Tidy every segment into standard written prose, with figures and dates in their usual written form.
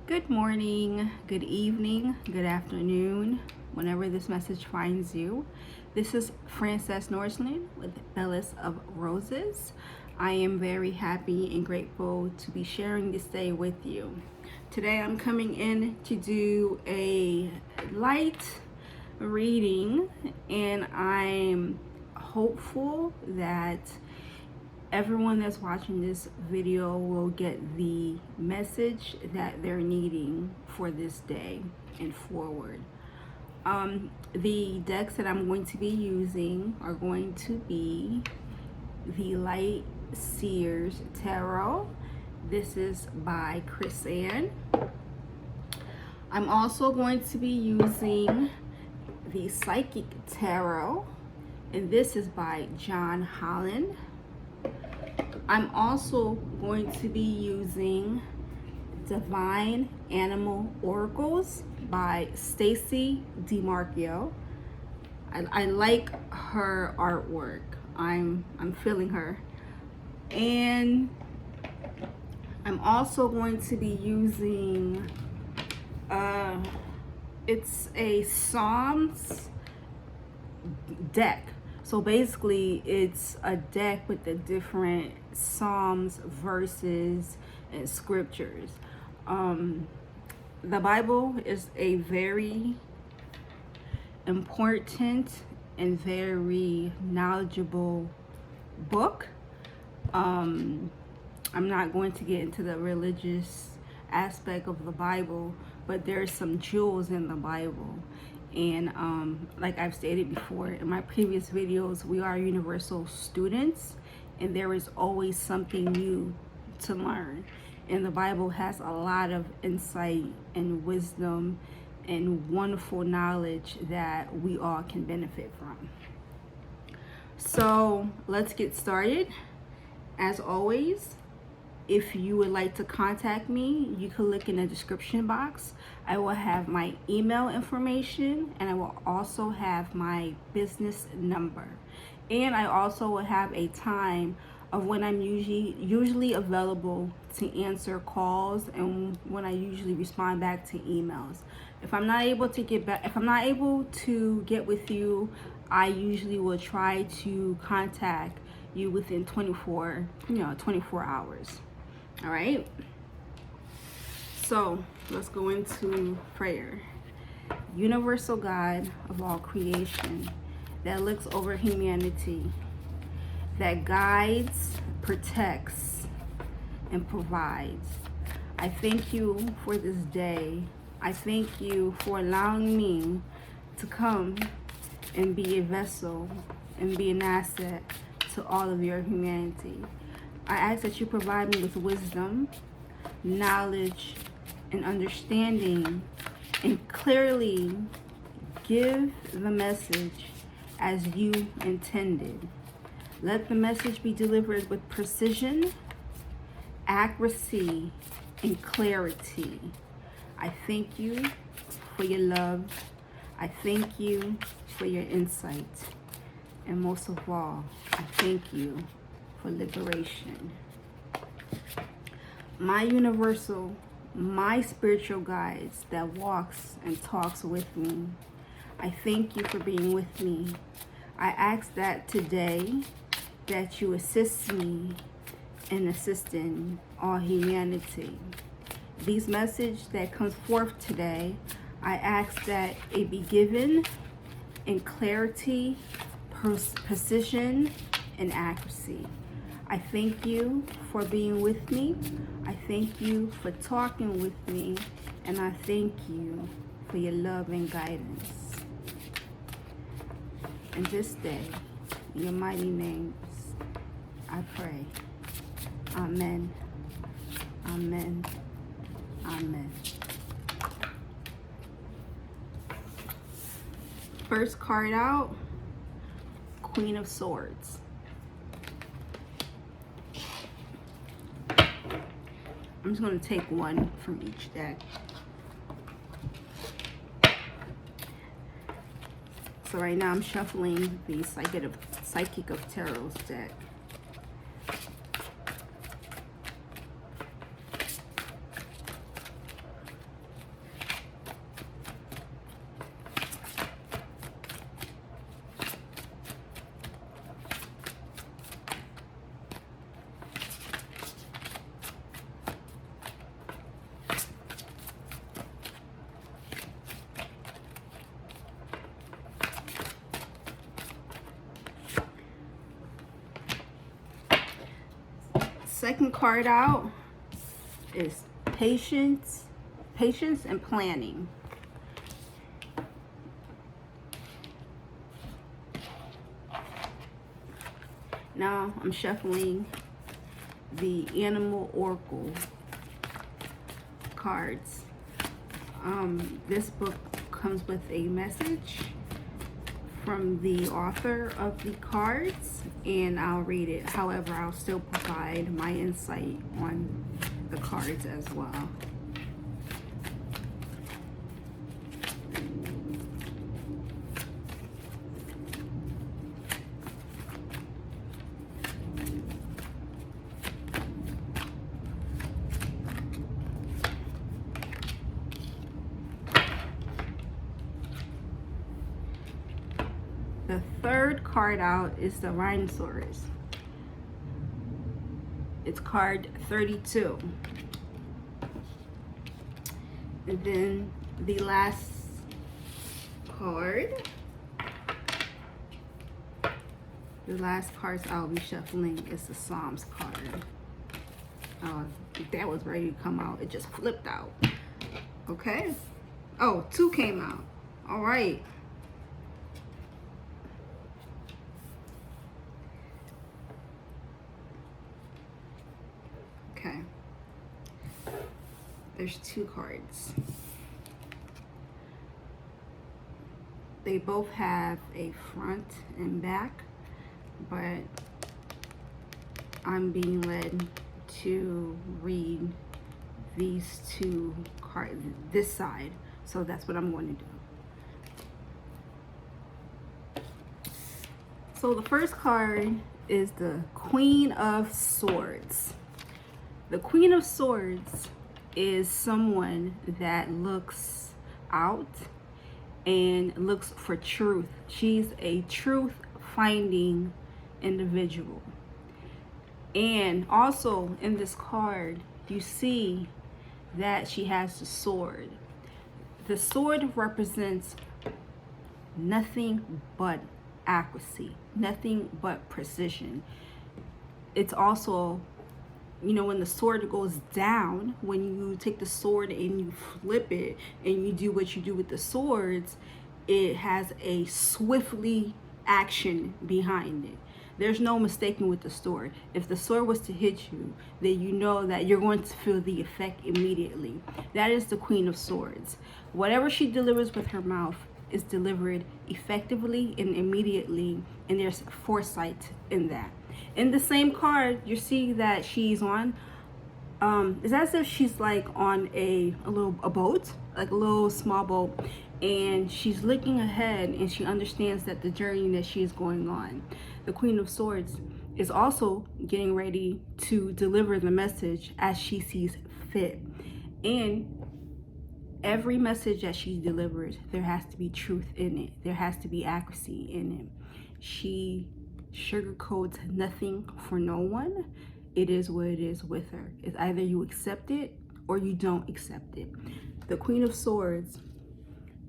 Good morning, good evening, good afternoon, whenever this message finds you. This is Francesse Norzelin with Bellis of Roses. I am very happy and grateful to be sharing this day with you. Today I'm coming in to do a light reading, and I'm hopeful that everyone that's watching this video will get the message that they're needing for this day and forward. The decks that I'm going to be using are going to be the Light Seers Tarot. This is by Chris-Anne. I'm also going to be using the Psychic Tarot, and this is by John Holland. I'm also going to be using Divine Animal Oracles by Stacy DeMarchio. I like her artwork. I'm feeling her. And I'm also going to be using it's a Psalms deck. So basically it's a deck with the different Psalms, verses, and scriptures. The Bible is a very important and very knowledgeable book. I'm not going to get into the religious aspect of the Bible, but there's some jewels in the Bible. And like I've stated before in my previous videos, we are universal students, and there is always something new to learn. And the Bible has a lot of insight and wisdom and wonderful knowledge that we all can benefit from. So let's get started. As always, if you would like to contact me, you can look in the description box. I will have my email information, and I will also have my business number. And I also will have a time of when I'm usually available to answer calls and when I usually respond back to emails. If I'm not able to get with you, I usually will try to contact you within 24 hours. All right, so let's go into prayer. Universal God of all creation that looks over humanity, that guides, protects, and provides. I thank you for this day. I thank you for allowing me to come and be a vessel and be an asset to all of your humanity. I ask that you provide me with wisdom, knowledge, and understanding, and clearly give the message as you intended. Let the message be delivered with precision, accuracy, and clarity. I thank you for your love. I thank you for your insight. And most of all, I thank you for liberation. My universal, my spiritual guides that walks and talks with me, I thank you for being with me. I ask that today that you assist me in assisting all humanity. These message that comes forth today, I ask that it be given in clarity, precision, and accuracy. I thank you for being with me. I thank you for talking with me. And I thank you for your love and guidance. In this day, in your mighty names, I pray. Amen. Amen. Amen. First card out, Queen of Swords. I'm just going to take one from each deck. So right now I'm shuffling the Psychic of Tarot's deck. second card out is patience and planning. Now I'm shuffling the Animal Oracle cards. This book comes with a message from the author of the cards, and I'll read it. However, I'll still provide my insight on the cards as well. The third card out is the Rhinoceros. It's card 32. And then the last card, I'll be shuffling is the Psalms card. That was ready to come out. It just flipped out. Okay. Oh, 2 came out. All right. Okay, there's 2 cards. They both have a front and back, but I'm being led to read these 2 cards, this side, so that's what I'm going to do. So the first card is the Queen of Swords. The Queen of Swords is someone that looks out and looks for truth. She's a truth-finding individual. And also in this card, you see that she has the sword. The sword represents nothing but accuracy, nothing but precision. It's also, you know, when the sword goes down, when you take the sword and you flip it and you do what you do with the swords, it has a swiftly action behind it. There's no mistaking with the sword. If the sword was to hit you, then you know that you're going to feel the effect immediately. That is the Queen of Swords. Whatever she delivers with her mouth is delivered effectively and immediately, and there's foresight in that. In the same card, you see that she's on, it's as if she's like on a boat, like a little small boat, and she's looking ahead and she understands that the journey that she is going on. The Queen of Swords is also getting ready to deliver the message as she sees fit. And every message that she delivers, there has to be truth in it. There has to be accuracy in it. She sugarcoats nothing for no one. It is what it is with her. It's either you accept it or you don't accept it. The Queen of Swords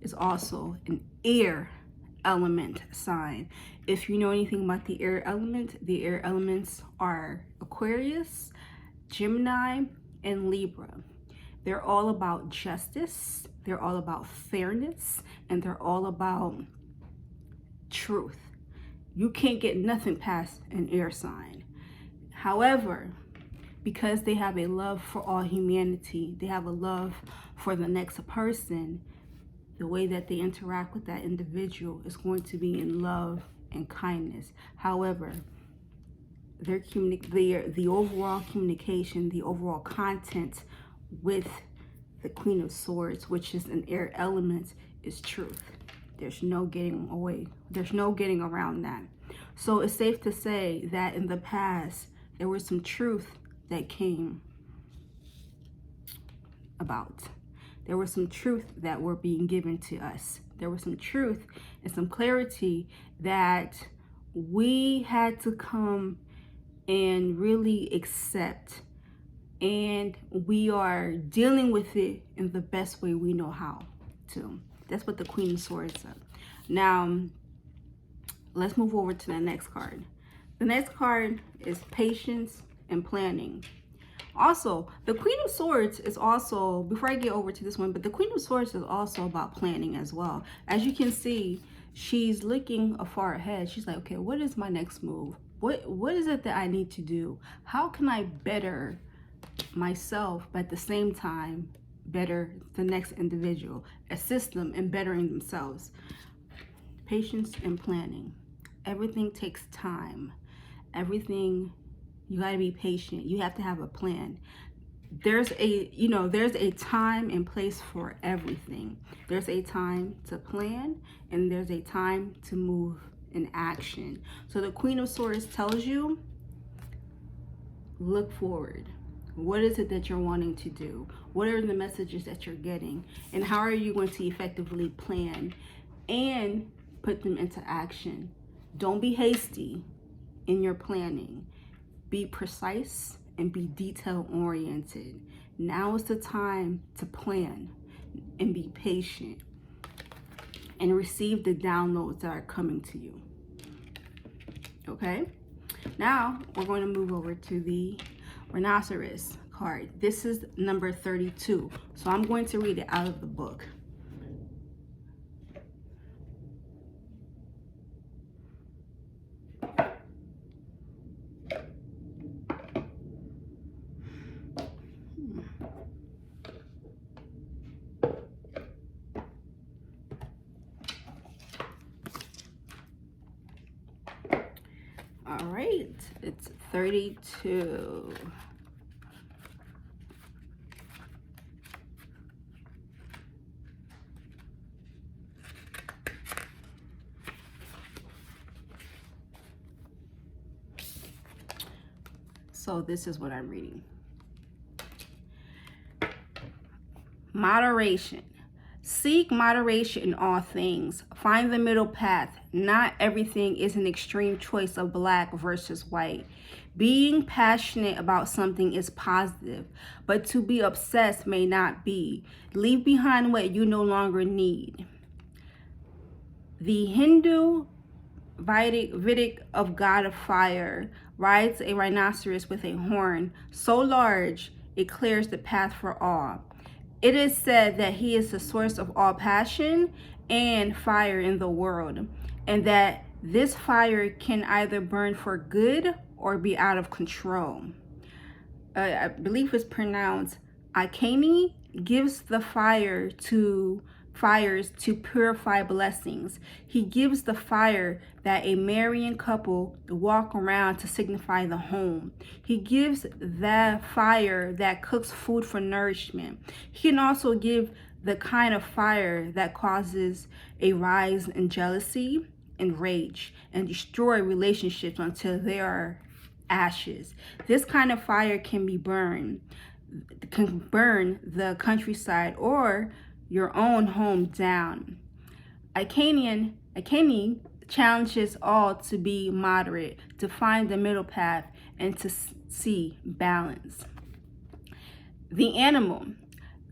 is also an air element sign. If you know anything about the air elements are Aquarius, Gemini, and Libra. They're all about justice, they're all about fairness, and they're all about truth. You can't get nothing past an air sign. However, because they have a love for all humanity, they have a love for the next person, the way that they interact with that individual is going to be in love and kindness. However, the overall communication, the overall content with the Queen of Swords, which is an air element, is truth. There's no getting away. There's no getting around that. So it's safe to say that in the past, there was some truth that came about. There was some truth that were being given to us. There was some truth and some clarity that we had to come and really accept. And we are dealing with it in the best way we know how to. That's what the Queen of Swords is. Now, let's move over to the next card. The next card is patience and planning. Also, the Queen of Swords is also, before I get over to this one, but the Queen of Swords is also about planning as well. As you can see, she's looking far ahead. She's like, okay, what is my next move? What is it that I need to do? How can I better myself, but at the same time, better the next individual, assist them in bettering themselves? Patience and planning. Everything takes time. Everything, you got to be patient. You have to have a plan. There's a time and place for everything. There's a time to plan, and there's a time to move in action. So the Queen of Swords tells you, look forward. What is it that you're wanting to do? What are the messages that you're getting? And how are you going to effectively plan and put them into action? Don't be hasty in your planning. Be precise and be detail oriented. Now is the time to plan and be patient and receive the downloads that are coming to you. Okay? Now we're going to move over to the Rhinoceros card. This is number 32. So I'm going to read it out of the book. All right, it's 32. So this is what I'm reading. Moderation. Seek moderation in all things. Find the middle path. Not everything is an extreme choice of black versus white. Being passionate about something is positive, but to be obsessed may not be. Leave behind what you no longer need. The Hindu Vedic of God of Fire rides a rhinoceros with a horn so large it clears the path for all. It is said that he is the source of all passion and fire in the world, and that this fire can either burn for good or be out of control. I believe it's pronounced Akani, gives the fires to purify blessings. He gives the fire that a marrying couple walk around to signify the home. He gives the fire that cooks food for nourishment. He can also give the kind of fire that causes a rise in jealousy and rage and destroy relationships until they are ashes. This kind of fire can burn the countryside or your own home down. Akani challenges all to be moderate, to find the middle path, and to see balance. The animal.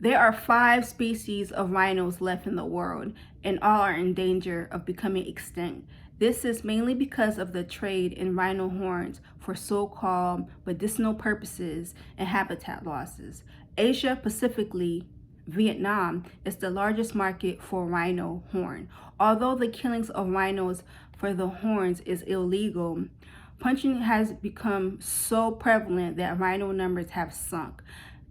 There are 5 species of rhinos left in the world, and all are in danger of becoming extinct. This is mainly because of the trade in rhino horns for so-called medicinal purposes and habitat losses. Asia, specifically Vietnam, is the largest market for rhino horn. Although the killings of rhinos for the horns is illegal, poaching has become so prevalent that rhino numbers have sunk.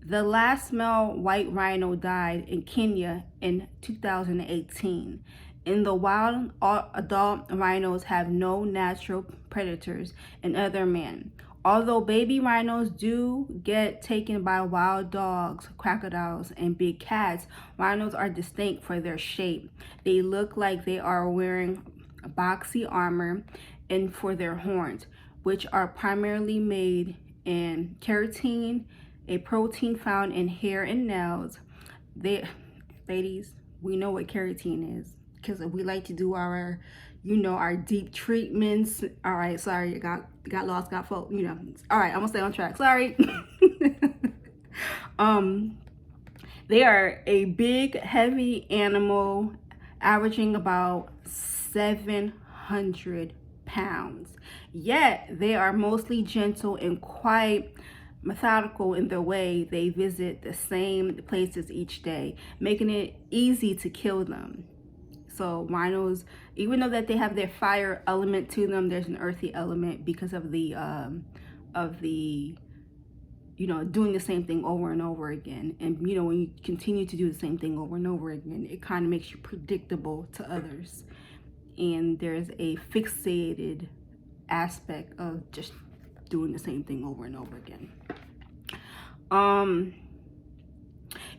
The last male white rhino died in Kenya in 2018. In the wild, adult rhinos have no natural predators and other men. Although baby rhinos do get taken by wild dogs, crocodiles, and big cats, rhinos are distinct for their shape. They look like they are wearing boxy armor, and for their horns, which are primarily made in keratin, a protein found in hair and nails. Ladies, we know what keratin is because we like to do our deep treatments. All right, sorry, I got lost, got full, all right, I'm gonna stay on track, sorry. They are a big, heavy animal, averaging about 700 pounds. Yet they are mostly gentle and quite methodical in their way. They visit the same places each day, making it easy to kill them. So rhinos, even though that they have their fire element to them, there's an earthy element because of the doing the same thing over and over again. And when you continue to do the same thing over and over again, it kind of makes you predictable to others. And there's a fixated aspect of just doing the same thing over and over again.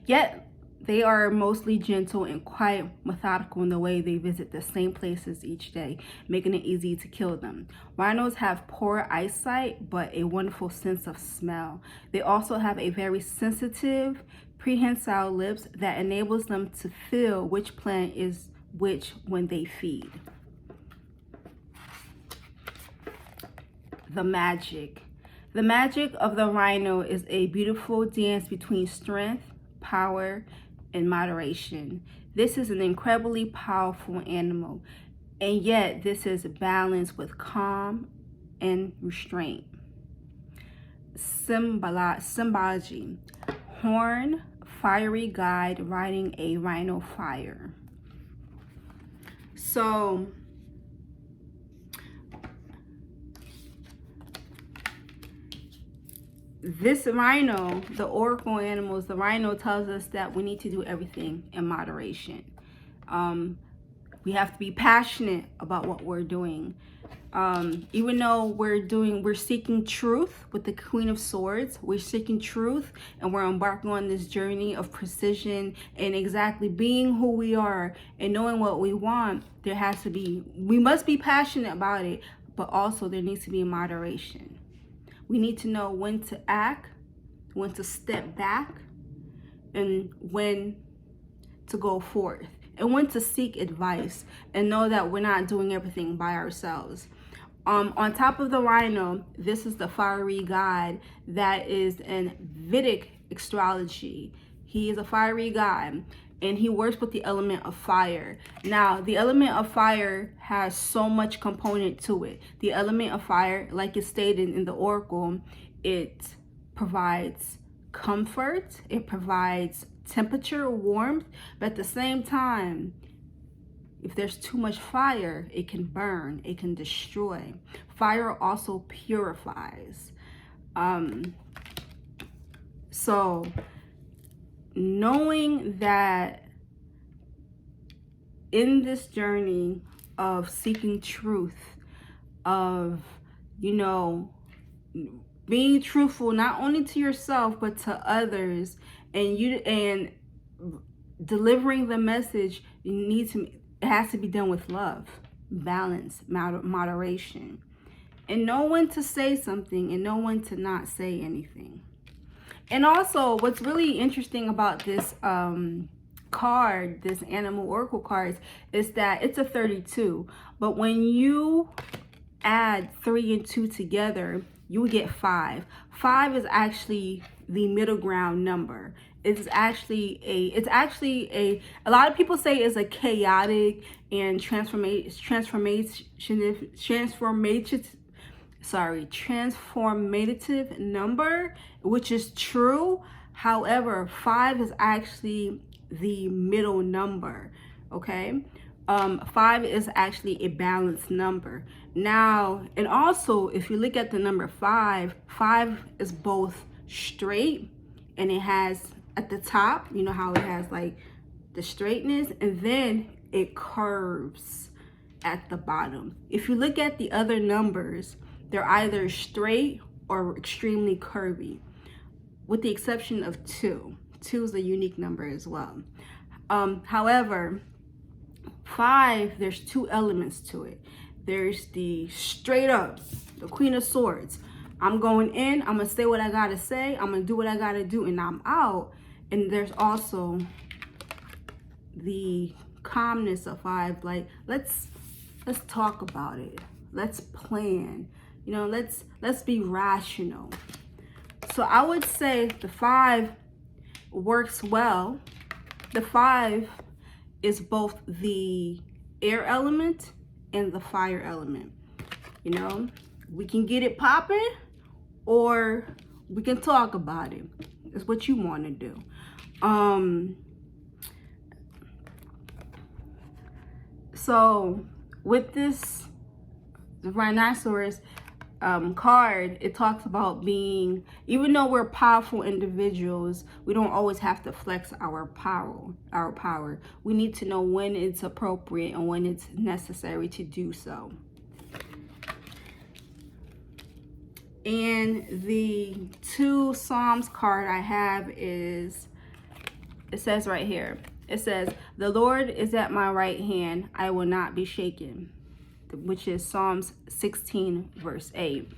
Yet they are mostly gentle and quite methodical in the way they visit the same places each day, making it easy to kill them. Rhinos have poor eyesight, but a wonderful sense of smell. They also have a very sensitive, prehensile lips that enables them to feel which plant is which when they feed. The magic. The magic of the rhino is a beautiful dance between strength, power, and moderation. This is an incredibly powerful animal, and yet this is balanced with calm and restraint. Symbology. Horn, fiery guide riding a rhino fire. So this rhino, the oracle animals, the rhino tells us that we need to do everything in moderation. We have to be passionate about what we're doing. Even though we're seeking truth with the Queen of Swords, we're seeking truth and we're embarking on this journey of precision and exactly being who we are and knowing what we want. We must be passionate about it, but also there needs to be moderation. We need to know when to act, when to step back, and when to go forth, and when to seek advice, and know that we're not doing everything by ourselves. On top of the rhino, this is the fiery god that is in Vedic astrology. He is a fiery god, and he works with the element of fire. Now, the element of fire has so much component to it. The element of fire, like it's stated in the oracle, it provides comfort, it provides temperature, warmth, but at the same time, if there's too much fire, it can burn, it can destroy. Fire also purifies. So knowing that in this journey of seeking truth, of being truthful not only to yourself but to others, and delivering the message, it has to be done with love, balance, moderation, and know when to say something and know when to not say anything. And also, what's really interesting about this card, this animal oracle cards, is that it's a 32. But when you add 3 and 2 together, you get 5. 5 is actually the middle ground number. It's actually a lot of people say it's a chaotic and transformative number, which is true. However, 5 is actually the middle number. Okay, 5 is actually a balanced number. Now, and also if you look at the number 5, 5 is both straight, and it has at the top, you know how it has like the straightness, and then it curves at the bottom. If you look at the other numbers, they're either straight or extremely curvy, with the exception of 2. 2 is a unique number as well. However, 5, there's 2 elements to it. There's the straight up, the Queen of Swords. I'm going in, I'm gonna say what I gotta say, I'm gonna do what I gotta do, and I'm out. And there's also the calmness of 5, like let's talk about it, let's plan, let's be rational. So I would say the 5 works well. The 5 is both the air element and the fire element. You know, we can get it popping, or we can talk about it. It's what you want to do. So with this rhinoceros card, it talks about being, even though we're powerful individuals, we don't always have to flex our power. We need to know when it's appropriate and when it's necessary to do so. And the 2 Psalms card I have is, it says right here, it says, the Lord is at my right hand, I will not be shaken, which is Psalms 16 verse 8.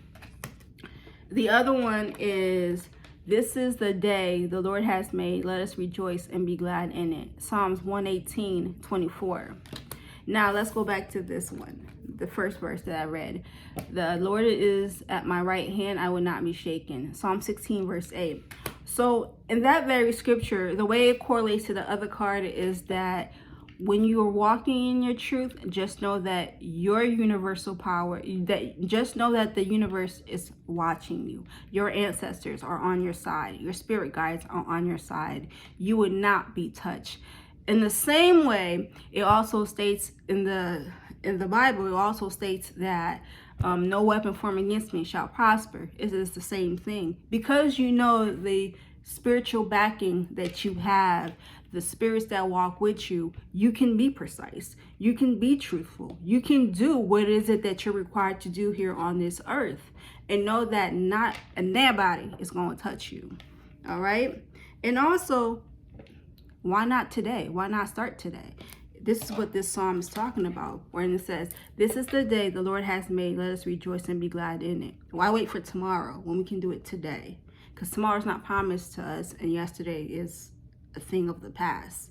The other one is, this is the day the Lord has made, let us rejoice and be glad in it, Psalms 118:24. Now let's go back to this one, the first verse that I read. The Lord is at my right hand, I will not be shaken, Psalm 16 verse 8. So in that very scripture, the way it correlates to the other card is that when you are walking in your truth, just know that your universal power, just know that the universe is watching you. Your ancestors are on your side. Your spirit guides are on your side. You would not be touched. In the same way, it also states in the Bible, it also states that no weapon formed against me shall prosper. It is the same thing. Because you know the spiritual backing that you have, the spirits that walk with you, you can be precise. You can be truthful. You can do what is it that you're required to do here on this earth. And know that not nobody is going to touch you. All right? And also, why not today? Why not start today? This is what this psalm is talking about, where it says, this is the day the Lord has made, let us rejoice and be glad in it. Why wait for tomorrow when we can do it today? Because tomorrow's not promised to us, and yesterday is a thing of the past,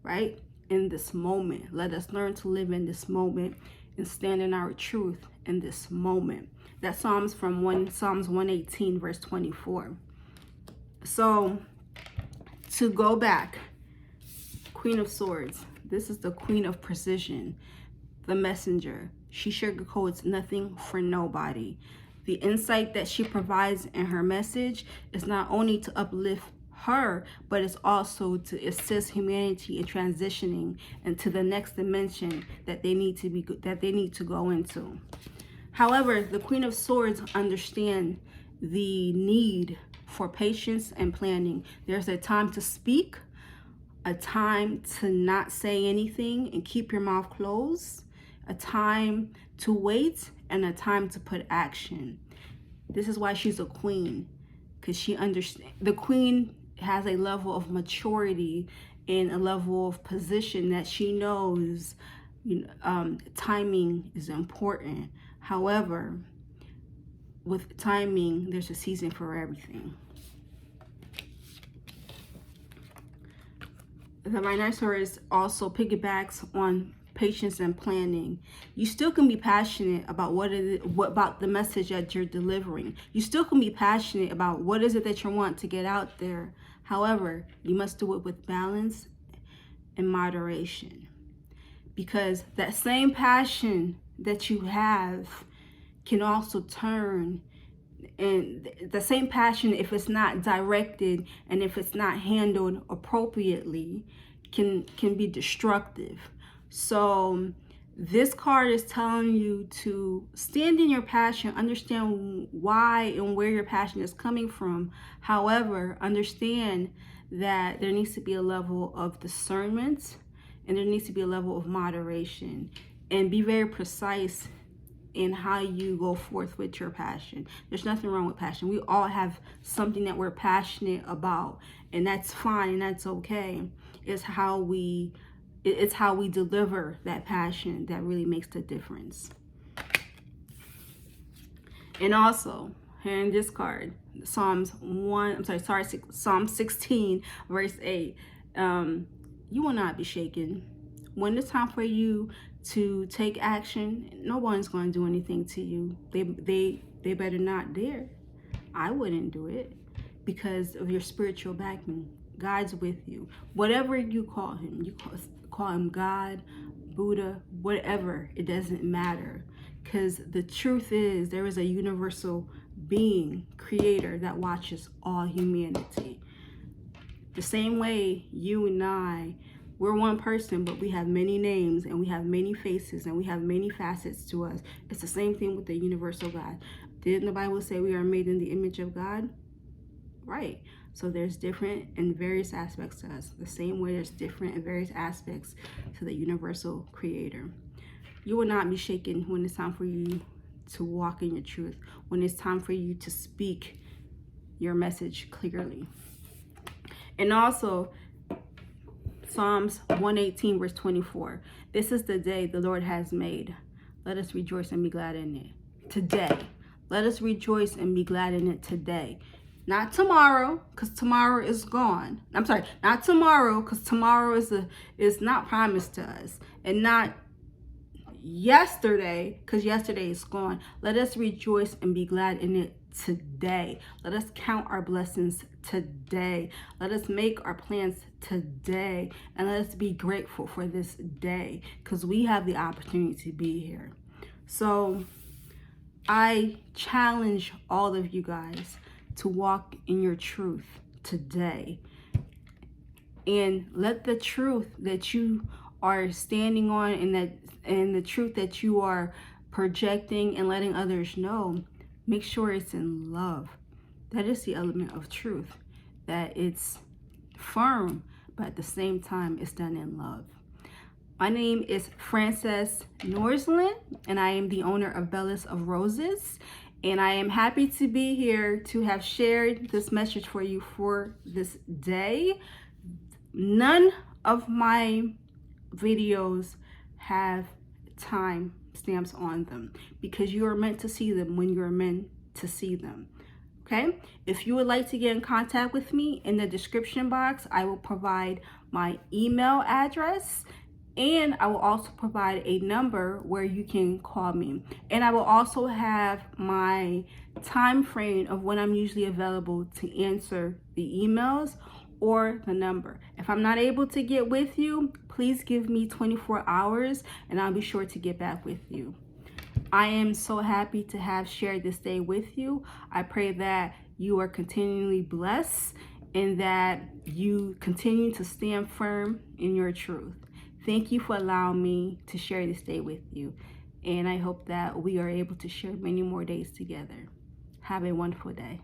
right? In this moment, let us learn to live in this moment and stand in our truth in this moment. That Psalms 118 verse 24. So to go back, Queen of Swords, this is the Queen of Precision, the messenger. She sugarcoats nothing for nobody. The insight that she provides in her message is not only to uplift her, but it's also to assist humanity in transitioning into the next dimension that they need to go into. However, the Queen of Swords understands the need for patience and planning. There's a time to speak, a time to not say anything and keep your mouth closed, a time to wait, and a time to put action. This is why she's a queen, because she understands. The queen has a level of maturity and a level of position that she knows, timing is important. However, with timing, there's a season for everything. The rhinoceros also piggybacks on patience and planning. You still can be passionate about what about the message that you're delivering. You still can be passionate about what is it that you want to get out there. However, you must do it with balance and moderation, because that same passion that you have can also turn, and the same passion, if it's not directed and if it's not handled appropriately, can be destructive. So this card is telling you to stand in your passion, understand why and where your passion is coming from. However, understand that there needs to be a level of discernment and there needs to be a level of moderation, and be very precise in how you go forth with your passion. There's nothing wrong with passion. We all have something that we're passionate about, and that's fine and that's okay. It's how we deliver that passion that really makes the difference. And also, here in this card, Psalm 16 verse 8, you will not be shaken. When it's time for you to take action, no one's going to do anything to you. They better not dare. I wouldn't do it, because of your spiritual backing. God's with you. Whatever you call him, call him God, Buddha, whatever, it doesn't matter. because the truth is there is a universal being, creator, that watches all humanity. The same way you and I, we're one person, but we have many names and we have many faces and we have many facets to us. It's the same thing with the universal God. Didn't the Bible say we are made in the image of God? Right. So there's different and various aspects to us. The same way there's different and various aspects to the universal creator. You will not be shaken when it's time for you to walk in your truth, when it's time for you to speak your message clearly. And also, Psalms 118 verse 24. This is the day the Lord has made. Let us rejoice and be glad in it. Today. Let us rejoice and be glad in it today. Not tomorrow, because tomorrow is gone. I'm sorry, not tomorrow, because tomorrow is not promised to us. And not yesterday, because yesterday is gone. Let us rejoice and be glad in it today. Let us count our blessings today. Let us make our plans today. And let us be grateful for this day, because we have the opportunity to be here. So I challenge all of you guys to walk in your truth today. And let the truth that you are standing on and the truth that you are projecting and letting others know, make sure it's in love. That is the element of truth. That it's firm, but at the same time, it's done in love. My name is Francesse Norzelin, and I am the owner of Bellis of Roses. And I am happy to be here to have shared this message for you for this day. None of my videos have time stamps on them, because you are meant to see them when you're meant to see them. Okay? If you would like to get in contact with me, in the description box, I will provide my email address. And I will also provide a number where you can call me. And I will also have my time frame of when I'm usually available to answer the emails or the number. If I'm not able to get with you, please give me 24 hours and I'll be sure to get back with you. I am so happy to have shared this day with you. I pray that you are continually blessed and that you continue to stand firm in your truth. Thank you for allowing me to share this day with you. And I hope that we are able to share many more days together. Have a wonderful day.